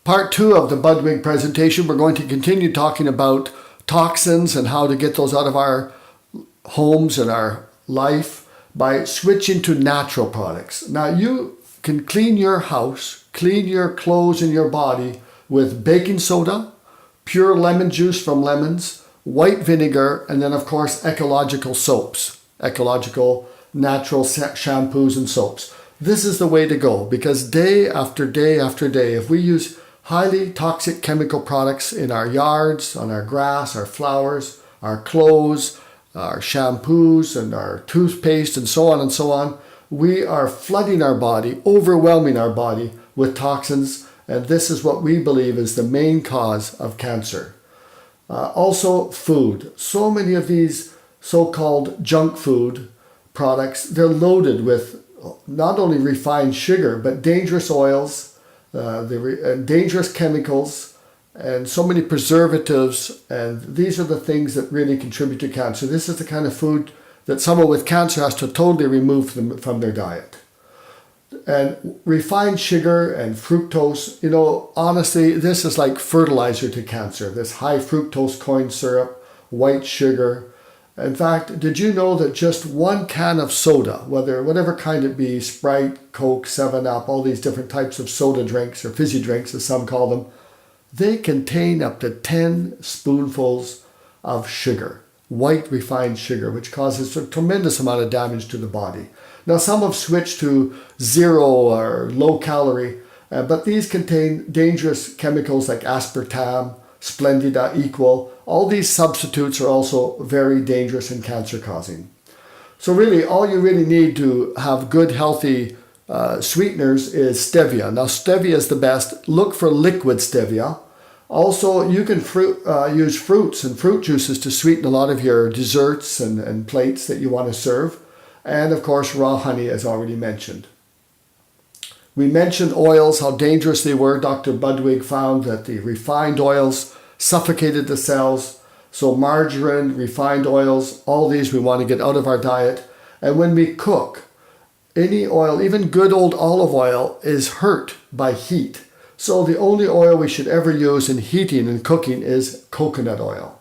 Part 2 of the Budwig presentation, we're going to continue talking about toxins and how to get those out of our homes and our life by switching to natural products. Now you can clean your house, clean your clothes and your body with baking soda, pure lemon juice from lemons, white vinegar, and then of course ecological soaps, ecological natural shampoos and soaps. This is the way to go, because day after day after day, if we use highly toxic chemical products in our yards, on our grass, our flowers, our clothes, our shampoos and our toothpaste and so on, we are flooding our body, overwhelming our body with toxins, and this is what we believe is the main cause of cancer. Also food. So many of these so-called junk food products, they're loaded with not only refined sugar, but dangerous oils, dangerous chemicals, and so many preservatives, and these are the things that really contribute to cancer. This is the kind of food that someone with cancer has to totally remove from their diet. And refined sugar and fructose, honestly, this is like fertilizer to cancer. This high fructose corn syrup, white sugar. In fact, did you know that just one can of soda, whatever kind it be, Sprite, Coke, 7-Up, all these different types of soda drinks or fizzy drinks as some call them, they contain up to 10 spoonfuls of sugar, white refined sugar, which causes a tremendous amount of damage to the body. Now some have switched to zero or low calorie, but these contain dangerous chemicals like aspartame, Splendida, Equal. All these substitutes are also very dangerous and cancer causing. So really, all you really need to have good, healthy sweeteners is stevia. Now stevia is the best. Look for liquid stevia. Also, you can use fruits and fruit juices to sweeten a lot of your desserts and plates that you want to serve. And of course, raw honey, as already mentioned. We mentioned oils, how dangerous they were. Dr. Budwig found that the refined oils suffocated the cells. So margarine, refined oils, all these we want to get out of our diet. And when we cook, any oil, even good old olive oil, is hurt by heat. So the only oil we should ever use in heating and cooking is coconut oil.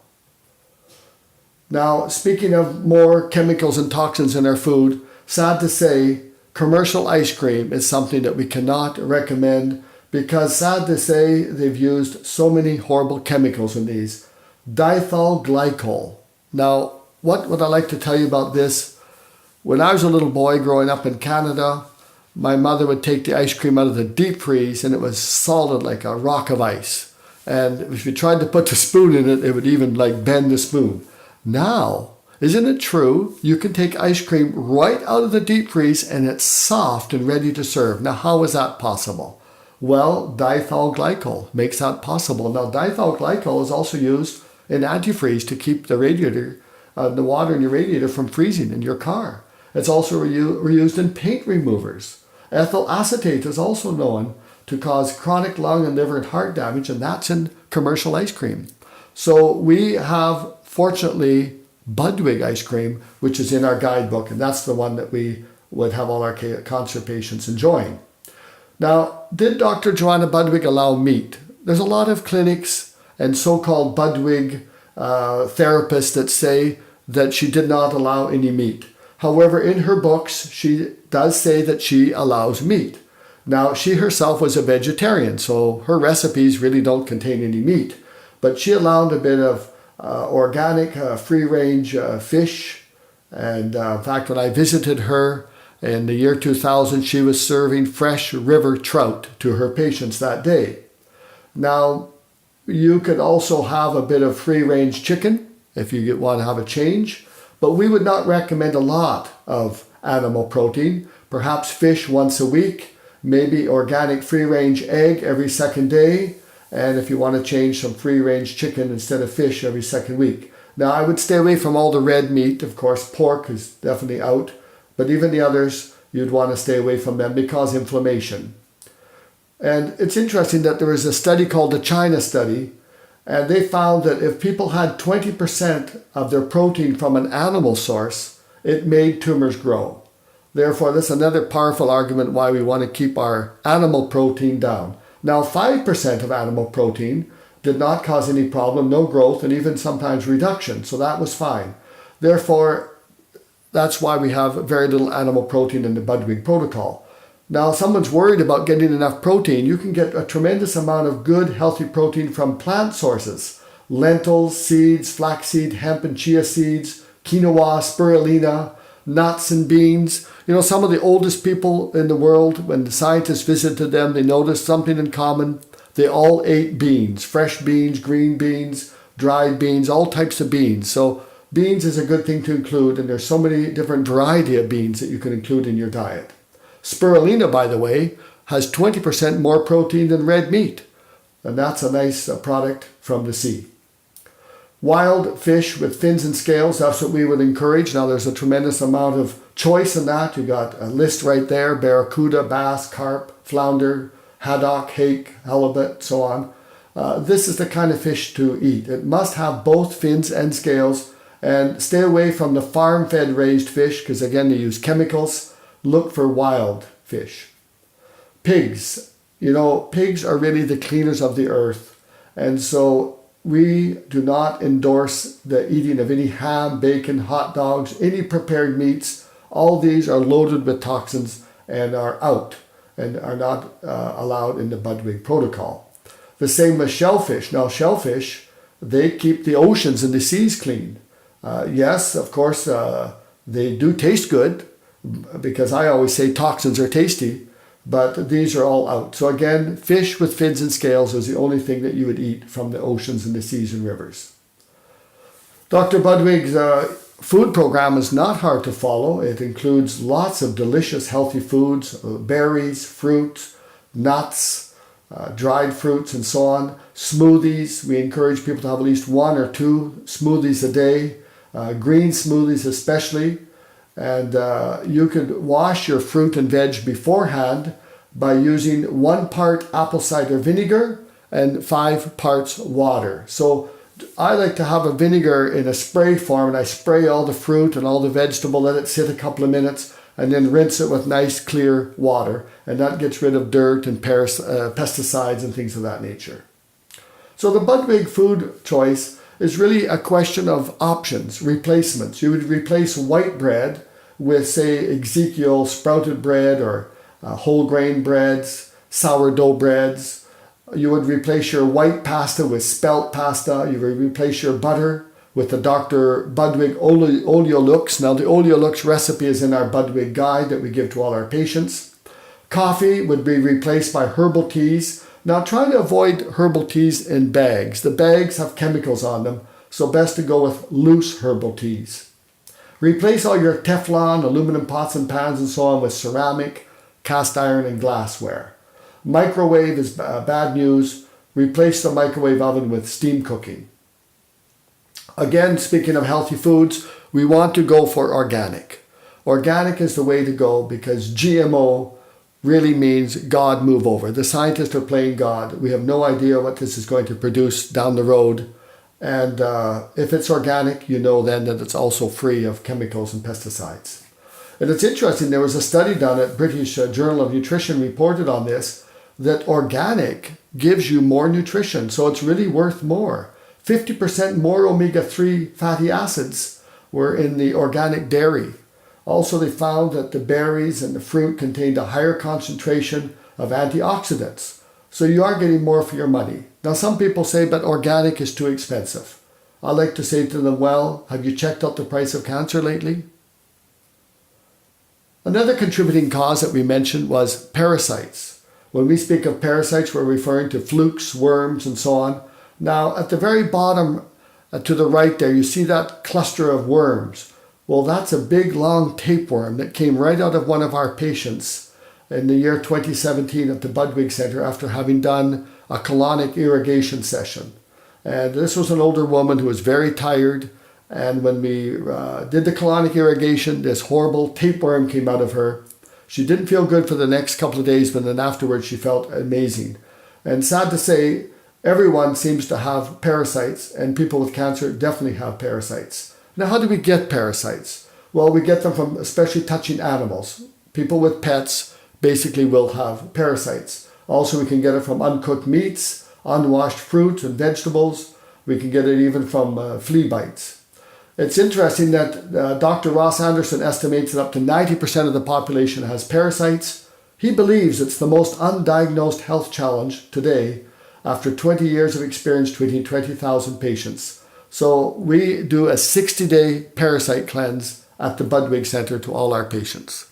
Now, speaking of more chemicals and toxins in our food, sad to say, commercial ice cream is something that we cannot recommend because, sad to say, they've used so many horrible chemicals in these. Diethyl glycol. Now, what would I like to tell you about this? When I was a little boy growing up in Canada, my mother would take the ice cream out of the deep freeze and it was solid like a rock of ice. And if you tried to put the spoon in it, it would even bend the spoon. Now, isn't it true? You can take ice cream right out of the deep freeze and it's soft and ready to serve. Now, how is that possible? Well, diethyl glycol makes that possible. Now, diethyl glycol is also used in antifreeze to keep the radiator, the water in your radiator from freezing in your car. It's also reused in paint removers. Ethyl acetate is also known to cause chronic lung and liver and heart damage, and that's in commercial ice cream. So we have, fortunately, Budwig ice cream, which is in our guidebook, and that's the one that we would have all our cancer patients enjoying. Now, did Dr. Joanna Budwig allow meat? There's a lot of clinics and so-called Budwig therapists that say that she did not allow any meat. However, in her books, she does say that she allows meat. Now, she herself was a vegetarian, so her recipes really don't contain any meat. But she allowed a bit of organic, free-range fish. And in fact, when I visited her in the year 2000, she was serving fresh river trout to her patients that day. Now, you could also have a bit of free-range chicken if you want to have a change. But we would not recommend a lot of animal protein. Perhaps fish once a week, maybe organic free-range egg every second day, and if you want to change, some free-range chicken instead of fish every second week. Now, I would stay away from all the red meat. Of course, pork is definitely out, but even the others, you'd want to stay away from them because inflammation. And it's interesting that there was a study called the China study, and they found that if people had 20% of their protein from an animal source, it made tumors grow. Therefore, that's another powerful argument why we want to keep our animal protein down. Now, 5% of animal protein did not cause any problem, no growth, and even sometimes reduction. So that was fine. Therefore, that's why we have very little animal protein in the Budwig protocol. Now, if someone's worried about getting enough protein, you can get a tremendous amount of good, healthy protein from plant sources. Lentils, seeds, flaxseed, hemp and chia seeds, quinoa, spirulina, nuts and beans. You know, some of the oldest people in the world, when the scientists visited them, they noticed something in common. They all ate beans, fresh beans, green beans, dried beans, all types of beans. So beans is a good thing to include, and there's so many different variety of beans that you can include in your diet. Spirulina, by the way, has 20% more protein than red meat, and that's a nice product from the sea. Wild fish with fins and scales, that's what we would encourage. Now, there's a tremendous amount of choice in that. You got a list right there: barracuda, bass, carp, flounder, haddock, hake, halibut, so on. This is the kind of fish to eat. It must have both fins and scales, and stay away from the farm-fed raised fish because, again, they use chemicals. Look for wild fish. Pigs. You know, pigs are really the cleaners of the earth, and so we do not endorse the eating of any ham, bacon, hot dogs, any prepared meats. All these are loaded with toxins and are out and are not allowed in the Budwig protocol. The same with shellfish. Now, shellfish, they keep the oceans and the seas clean. Yes, of course, they do taste good because I always say toxins are tasty, but these are all out. So again, fish with fins and scales is the only thing that you would eat from the oceans and the seas and rivers. Dr. Budwig's food program is not hard to follow. It includes lots of delicious healthy foods, berries, fruit, nuts, dried fruits, and so on. Smoothies, we encourage people to have at least 1 or 2 smoothies a day, green smoothies especially. And you could wash your fruit and veg beforehand by using 1 part apple cider vinegar and 5 parts water. So I like to have a vinegar in a spray form, and I spray all the fruit and all the vegetable, let it sit a couple of minutes, and then rinse it with nice clear water. And that gets rid of dirt and pesticides and things of that nature. So the Budwig food choice is really a question of options, replacements. You would replace white bread with, say, Ezekiel sprouted bread or whole grain breads, sourdough breads. You would replace your white pasta with spelt pasta. You would replace your butter with the Dr. Budwig Oleolux. Now, the Oleolux recipe is in our Budwig guide that we give to all our patients. Coffee would be replaced by herbal teas. Now, try to avoid herbal teas in bags. The bags have chemicals on them, so best to go with loose herbal teas. Replace all your Teflon, aluminum pots and pans and so on with ceramic, cast iron, and glassware. Microwave is bad news. Replace the microwave oven with steam cooking. Again, speaking of healthy foods, we want to go for organic. Organic is the way to go because GMO really means God move over. The scientists are playing God. We have no idea what this is going to produce down the road. And if it's organic, you know then that it's also free of chemicals and pesticides. And it's interesting, there was a study done at British Journal of Nutrition reported on this, that organic gives you more nutrition. So it's really worth more. 50% more omega-3 fatty acids were in the organic dairy. Also, they found that the berries and the fruit contained a higher concentration of antioxidants. So you are getting more for your money. Now, some people say, but organic is too expensive. I like to say to them, well, have you checked out the price of cancer lately? Another contributing cause that we mentioned was parasites. When we speak of parasites, we're referring to flukes, worms, and so on. Now, at the very bottom to the right there, you see that cluster of worms. Well, that's a big, long tapeworm that came right out of one of our patients in the year 2017 at the Budwig Center after having done a colonic irrigation session. And this was an older woman who was very tired. And when we did the colonic irrigation, this horrible tapeworm came out of her. She didn't feel good for the next couple of days, but then afterwards she felt amazing. And sad to say, everyone seems to have parasites, and people with cancer definitely have parasites. Now, how do we get parasites? Well, we get them from especially touching animals. People with pets basically will have parasites. Also, we can get it from uncooked meats, unwashed fruit and vegetables. We can get it even from flea bites. It's interesting that Dr. Ross Anderson estimates that up to 90% of the population has parasites. He believes it's the most undiagnosed health challenge today after 20 years of experience treating 20,000 patients. So we do a 60-day parasite cleanse at the Budwig Center to all our patients.